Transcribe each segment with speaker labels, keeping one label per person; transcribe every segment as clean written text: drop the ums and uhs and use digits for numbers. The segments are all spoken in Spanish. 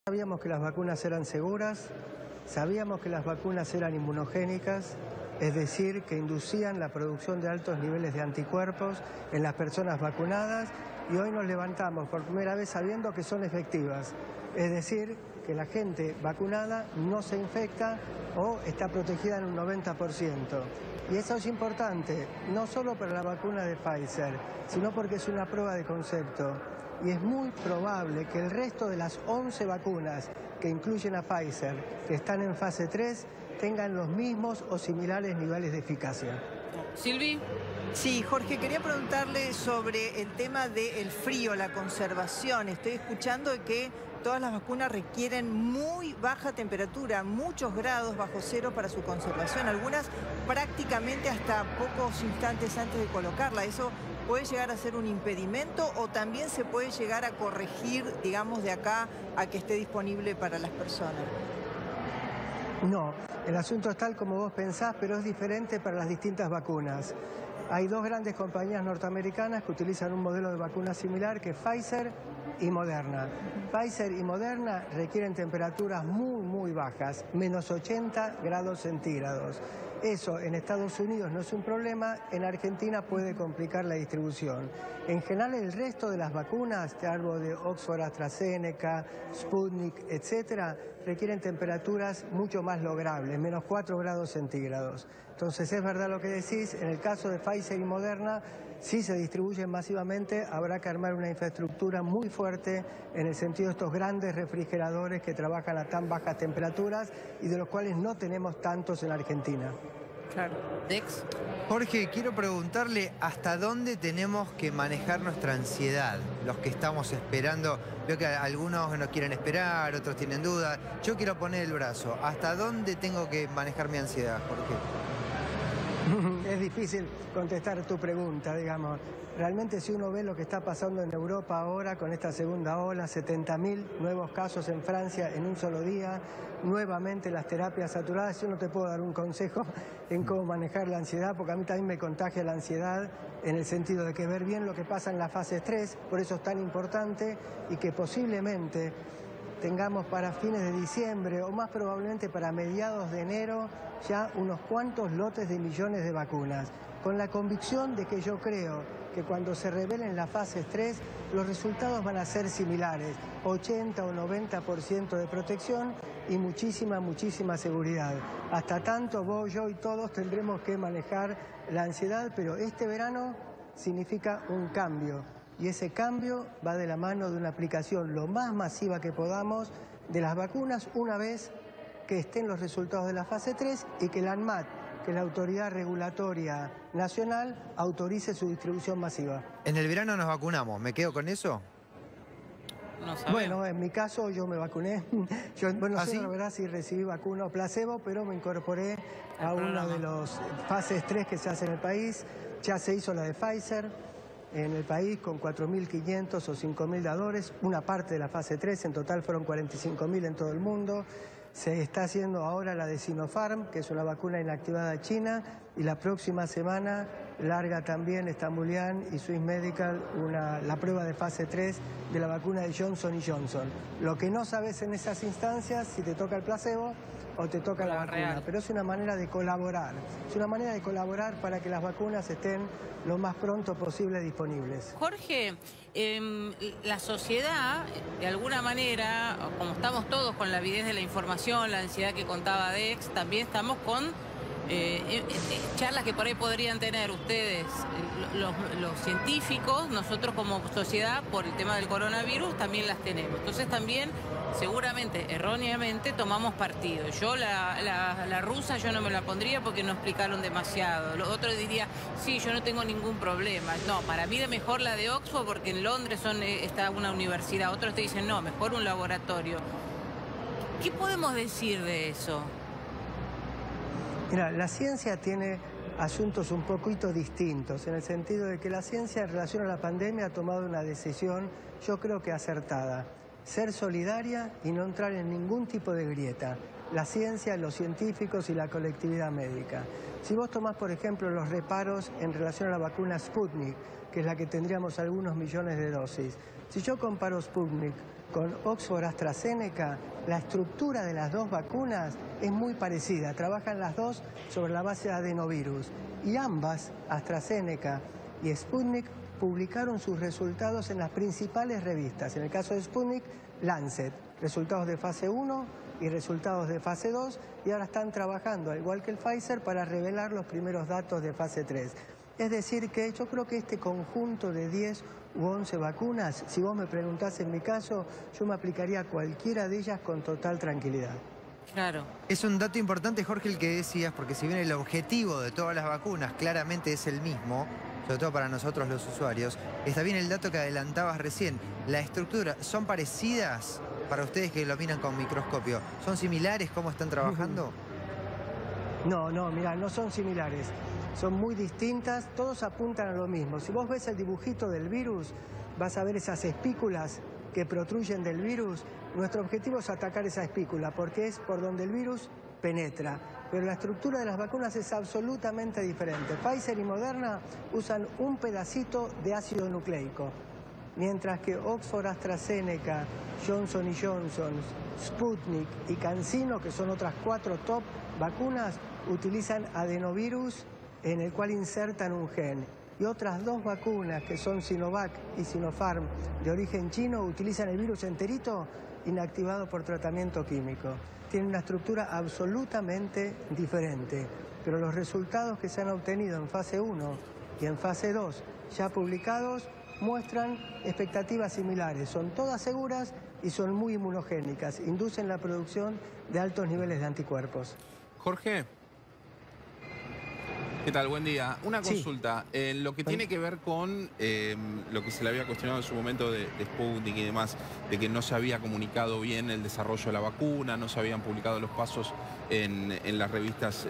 Speaker 1: Sabíamos que las vacunas eran seguras, sabíamos que las vacunas eran inmunogénicas, es decir, que inducían la producción de altos niveles de anticuerpos en las personas vacunadas, y hoy nos levantamos por primera vez sabiendo que son efectivas, es decir, que la gente vacunada no se infecta o está protegida en un 90%. Y eso es importante, no solo para la vacuna de Pfizer, sino porque es una prueba de concepto. Y es muy probable que el resto de las 11 vacunas que incluyen a Pfizer, que están en fase 3, tengan los mismos o similares niveles de eficacia.
Speaker 2: Silvi.
Speaker 3: Sí, Jorge, quería preguntarle sobre el tema del frío, la conservación. Estoy escuchando que todas las vacunas requieren muy baja temperatura, muchos grados bajo cero para su conservación, algunas prácticamente hasta pocos instantes antes de colocarla. ¿Eso puede llegar a ser un impedimento o también se puede llegar a corregir, digamos, de acá a que esté disponible para las personas?
Speaker 1: No, el asunto es tal como vos pensás, pero es diferente para las distintas vacunas. Hay dos grandes compañías norteamericanas que utilizan un modelo de vacuna similar, que es Pfizer y Moderna. Pfizer y Moderna requieren temperaturas muy bajas, menos 80 grados centígrados. Eso en Estados Unidos no es un problema, en Argentina puede complicar la distribución. En general el resto de las vacunas, te hablo de Oxford, AstraZeneca, Sputnik, etcétera, requieren temperaturas mucho más logrables, menos 4 grados centígrados. Entonces es verdad lo que decís, en el caso de Pfizer y Moderna, si se distribuyen masivamente, habrá que armar una infraestructura muy fuerte en el sentido de estos grandes refrigeradores que trabajan a tan bajas temperaturas y de los cuales no tenemos tantos en Argentina.
Speaker 2: Claro. Dex.
Speaker 4: Jorge, quiero preguntarle hasta dónde tenemos que manejar nuestra ansiedad, los que estamos esperando. Veo que algunos no quieren esperar, otros tienen dudas. Yo quiero poner el brazo. ¿Hasta dónde tengo que manejar mi ansiedad, Jorge?
Speaker 1: Es difícil contestar tu pregunta, digamos. Realmente si uno ve lo que está pasando en Europa ahora con esta segunda ola, 70.000 nuevos casos en Francia en un solo día, nuevamente las terapias saturadas, yo no te puedo dar un consejo en cómo manejar la ansiedad, porque a mí también me contagia la ansiedad en el sentido de que ver bien lo que pasa en la fase 3, por eso es tan importante, y que posiblemente tengamos para fines de diciembre o más probablemente para mediados de enero ya unos cuantos lotes de millones de vacunas, con la convicción de que yo creo que cuando se revelen las fases 3 los resultados van a ser similares, 80 o 90% de protección y muchísima seguridad. Hasta tanto vos, yo y todos tendremos que manejar la ansiedad, pero este verano significa un cambio. Y ese cambio va de la mano de una aplicación lo más masiva que podamos de las vacunas una vez que estén los resultados de la fase 3 y que la ANMAT, que es la autoridad regulatoria nacional, autorice su distribución masiva.
Speaker 4: En el verano nos vacunamos, ¿me quedo con eso?
Speaker 2: No sabemos.
Speaker 1: Bueno, en mi caso yo me vacuné. Yo, bueno,
Speaker 4: ¿Ah,
Speaker 1: sé
Speaker 4: sí?
Speaker 1: la verdad si recibí vacuna o placebo, pero me incorporé a una de las fases 3 que se hace en el país. Ya se hizo la de Pfizer en el país con 4.500 o 5.000 dadores, una parte de la fase 3, en total fueron 45.000 en todo el mundo. Se está haciendo ahora la de Sinopharm, que es una vacuna inactivada china, y la próxima semana larga también Stambulian y Swiss Medical la prueba de fase 3 de la vacuna de Johnson & Johnson. Lo que no sabes en esas instancias, si te toca el placebo o te toca la vacuna,
Speaker 2: real.
Speaker 1: pero es una manera de colaborar. Es una manera de colaborar para que las vacunas estén lo más pronto posible disponibles.
Speaker 2: Jorge, la sociedad, de alguna manera, como estamos todos con la avidez de la información, la ansiedad que contaba Dex, también estamos con charlas que por ahí podrían tener ustedes, los científicos, nosotros como sociedad, por el tema del coronavirus, también las tenemos. Entonces también, seguramente, erróneamente, tomamos partido. Yo la rusa yo no me la pondría porque no explicaron demasiado. Los otros diría, sí, yo no tengo ningún problema. No, para mí de mejor la de Oxford porque en Londres está una universidad. Otros te dicen, no, mejor un laboratorio. ¿Qué podemos decir de eso?
Speaker 1: Mira, la ciencia tiene asuntos un poquito distintos, en el sentido de que la ciencia en relación a la pandemia ha tomado una decisión, yo creo que acertada, ser solidaria y no entrar en ningún tipo de grieta. La ciencia, los científicos y la colectividad médica. Si vos tomás, por ejemplo, los reparos en relación a la vacuna Sputnik, que es la que tendríamos algunos millones de dosis, si yo comparo Sputnik con Oxford AstraZeneca, la estructura de las dos vacunas es muy parecida. Trabajan las dos sobre la base de adenovirus. Y ambas, AstraZeneca y Sputnik, publicaron sus resultados en las principales revistas. En el caso de Sputnik, Lancet, resultados de fase 1 y resultados de fase 2, y ahora están trabajando, al igual que el Pfizer, para revelar los primeros datos de fase 3. Es decir que yo creo que este conjunto de 10 u 11 vacunas, si vos me preguntás en mi caso, yo me aplicaría cualquiera de ellas con total tranquilidad.
Speaker 2: Claro.
Speaker 4: Es un dato importante, Jorge, el que decías, porque si bien el objetivo de todas las vacunas claramente es el mismo, sobre todo para nosotros los usuarios, está bien el dato que adelantabas recién. La estructura, ¿son parecidas para ustedes que lo miran con microscopio? ¿Son similares cómo están trabajando?
Speaker 1: No, mira, no son similares. Son muy distintas, todos apuntan a lo mismo. Si vos ves el dibujito del virus, vas a ver esas espículas que protruyen del virus. Nuestro objetivo es atacar esa espícula, porque es por donde el virus penetra. Pero la estructura de las vacunas es absolutamente diferente. Pfizer y Moderna usan un pedacito de ácido nucleico, mientras que Oxford AstraZeneca, Johnson & Johnson, Sputnik y CanSino, que son otras 4 top vacunas, utilizan adenovirus en el cual insertan un gen. Y otras 2 vacunas, que son Sinovac y Sinopharm, de origen chino, utilizan el virus enterito inactivado por tratamiento químico. Tienen una estructura absolutamente diferente, pero los resultados que se han obtenido en fase 1 y en fase 2, ya publicados, muestran expectativas similares. Son todas seguras y son muy inmunogénicas. Inducen la producción de altos niveles de anticuerpos.
Speaker 5: Jorge. ¿Qué tal? Buen día. Una consulta. En lo que tiene que ver con lo que se le había cuestionado en su momento de Sputnik y demás, de que no se había comunicado bien el desarrollo de la vacuna, no se habían publicado los pasos en las revistas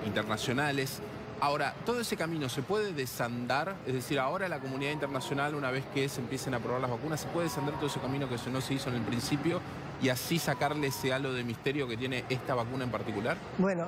Speaker 5: internacionales. Ahora, ¿todo ese camino se puede desandar? Es decir, ahora la comunidad internacional, una vez que se empiecen a probar las vacunas, ¿se puede desandar todo ese camino que no se hizo en el principio y así sacarle ese halo de misterio que tiene esta vacuna en particular?
Speaker 1: Bueno,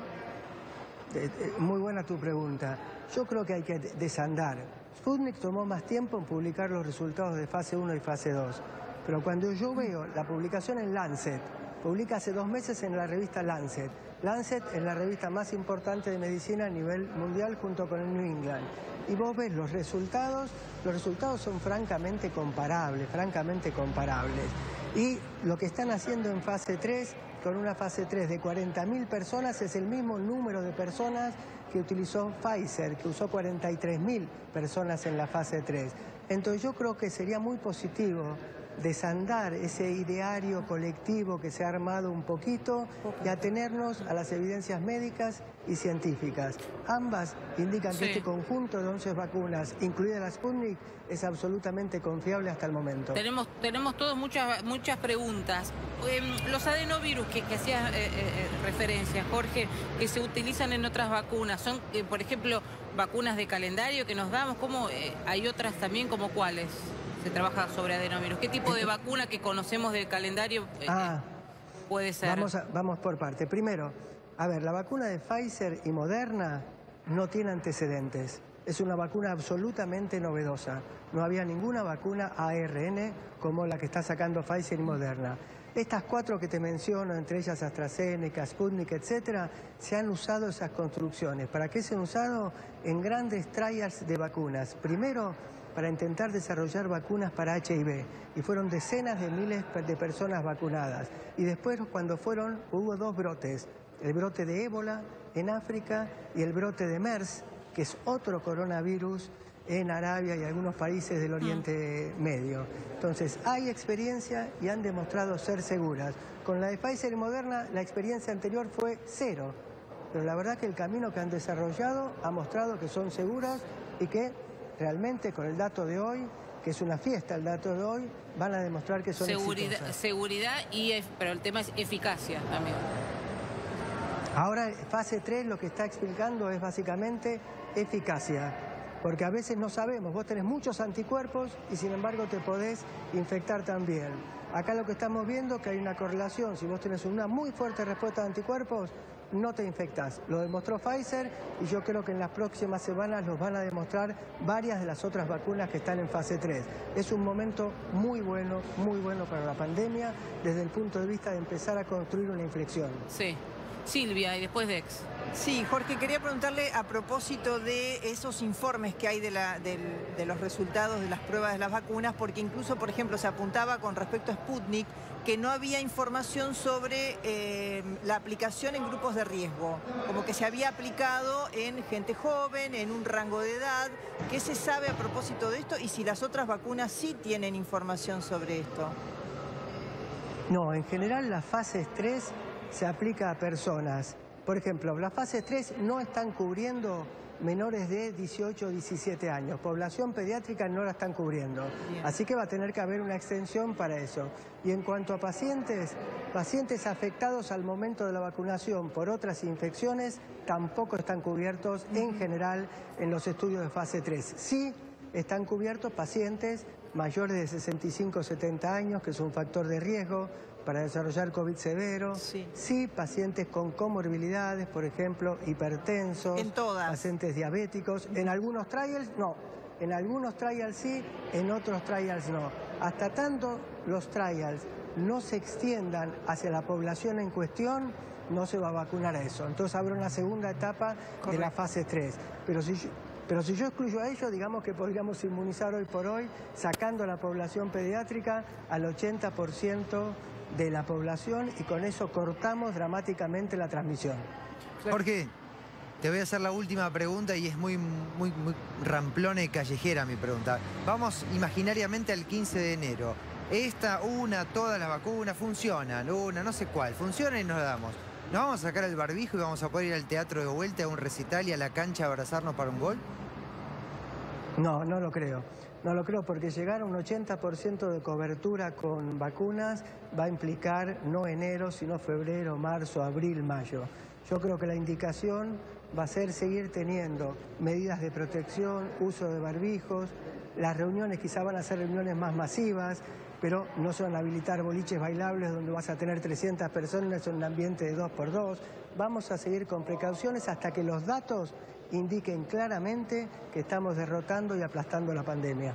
Speaker 1: muy buena tu pregunta. Yo creo que hay que desandar. Sputnik tomó más tiempo en publicar los resultados de fase 1 y fase 2. Pero cuando yo veo la publicación en Lancet, publica hace 2 meses en la revista Lancet. Lancet es la revista más importante de medicina a nivel mundial junto con el New England. Y vos ves los resultados son francamente comparables. Y lo que están haciendo en fase 3, con una fase 3 de 40.000 personas, es el mismo número de personas que utilizó Pfizer, que usó 43.000 personas en la fase 3. Entonces yo creo que sería muy positivo desandar ese ideario colectivo que se ha armado un poquito y atenernos a las evidencias médicas y científicas. Ambas indican que este conjunto de 11 vacunas, incluida la Sputnik, es absolutamente confiable hasta el momento.
Speaker 2: Tenemos todos muchas preguntas. Los adenovirus que hacías referencia, Jorge, que se utilizan en otras vacunas, son, por ejemplo, vacunas de calendario que nos damos, ¿cómo hay otras también, como cuáles? Se trabaja sobre adenovirus. ¿Qué tipo de vacuna que conocemos del calendario puede ser?
Speaker 1: Vamos por parte. Primero, a ver, la vacuna de Pfizer y Moderna no tiene antecedentes. Es una vacuna absolutamente novedosa. No había ninguna vacuna ARN como la que está sacando Pfizer y Moderna. Estas 4 que te menciono, entre ellas AstraZeneca, Sputnik, etcétera, se han usado esas construcciones. ¿Para qué se han usado? En grandes trials de vacunas. Primero, para intentar desarrollar vacunas para HIV, y fueron decenas de miles de personas vacunadas. Y después, cuando hubo 2 brotes, el brote de ébola en África y el brote de MERS, que es otro coronavirus en Arabia y algunos países del Oriente Medio. Entonces, hay experiencia y han demostrado ser seguras. Con la de Pfizer y Moderna, la experiencia anterior fue 0, pero la verdad que el camino que han desarrollado ha mostrado que son seguras y que realmente con el dato de hoy, que es una fiesta el dato de hoy, van a demostrar que son exitosas.
Speaker 2: Seguridad, pero el tema es eficacia también.
Speaker 1: Ahora, fase 3 lo que está explicando es básicamente eficacia, porque a veces no sabemos, vos tenés muchos anticuerpos y sin embargo te podés infectar también. Acá lo que estamos viendo es que hay una correlación. Si vos tenés una muy fuerte respuesta de anticuerpos, no te infectás. Lo demostró Pfizer y yo creo que en las próximas semanas los van a demostrar varias de las otras vacunas que están en fase 3. Es un momento muy bueno para la pandemia desde el punto de vista de empezar a construir una inflexión.
Speaker 2: Sí. Silvia, y después Dex.
Speaker 3: Sí, Jorge, quería preguntarle a propósito de esos informes que hay de los resultados de las pruebas de las vacunas, porque incluso, por ejemplo, se apuntaba con respecto a Sputnik que no había información sobre la aplicación en grupos de riesgo, como que se había aplicado en gente joven, en un rango de edad. ¿Qué se sabe a propósito de esto y si las otras vacunas sí tienen información sobre esto?
Speaker 1: No, en general las fases 3 se aplica a personas. Por ejemplo, las fases 3 no están cubriendo menores de 18 o 17 años. Población pediátrica no la están cubriendo.
Speaker 3: Bien.
Speaker 1: Así que va a tener que haber una extensión para eso. Y en cuanto a pacientes afectados al momento de la vacunación por otras infecciones, tampoco están cubiertos en general en los estudios de fase 3. Sí están cubiertos pacientes mayores de 65 o 70 años, que es un factor de riesgo para desarrollar COVID severo. Sí, pacientes con comorbilidades, por ejemplo, hipertensos.
Speaker 3: En todas.
Speaker 1: Pacientes diabéticos. En algunos trials, no. En algunos trials sí, en otros trials no. Hasta tanto los trials no se extiendan hacia la población en cuestión, no se va a vacunar a eso. Entonces habrá una segunda etapa de la fase 3. Pero si yo excluyo a ellos, digamos que podríamos inmunizar hoy por hoy, sacando a la población pediátrica al 80% de la población y con eso cortamos dramáticamente la transmisión.
Speaker 4: Jorge, te voy a hacer la última pregunta y es muy ramplona y callejera mi pregunta. Vamos imaginariamente al 15 de enero. Todas las vacunas funcionan, no sé cuál, funcionan y nos la damos. ¿Nos vamos a sacar el barbijo y vamos a poder ir al teatro de vuelta, a un recital y a la cancha a abrazarnos para un gol?
Speaker 1: No, no lo creo. No lo creo porque llegar a un 80% de cobertura con vacunas va a implicar no enero, sino febrero, marzo, abril, mayo. Yo creo que la indicación va a ser seguir teniendo medidas de protección, uso de barbijos. Las reuniones quizá van a ser reuniones más masivas, pero no se van a habilitar boliches bailables donde vas a tener 300 personas en un ambiente de 2x2. Vamos a seguir con precauciones hasta que los datos indiquen claramente que estamos derrotando y aplastando la pandemia.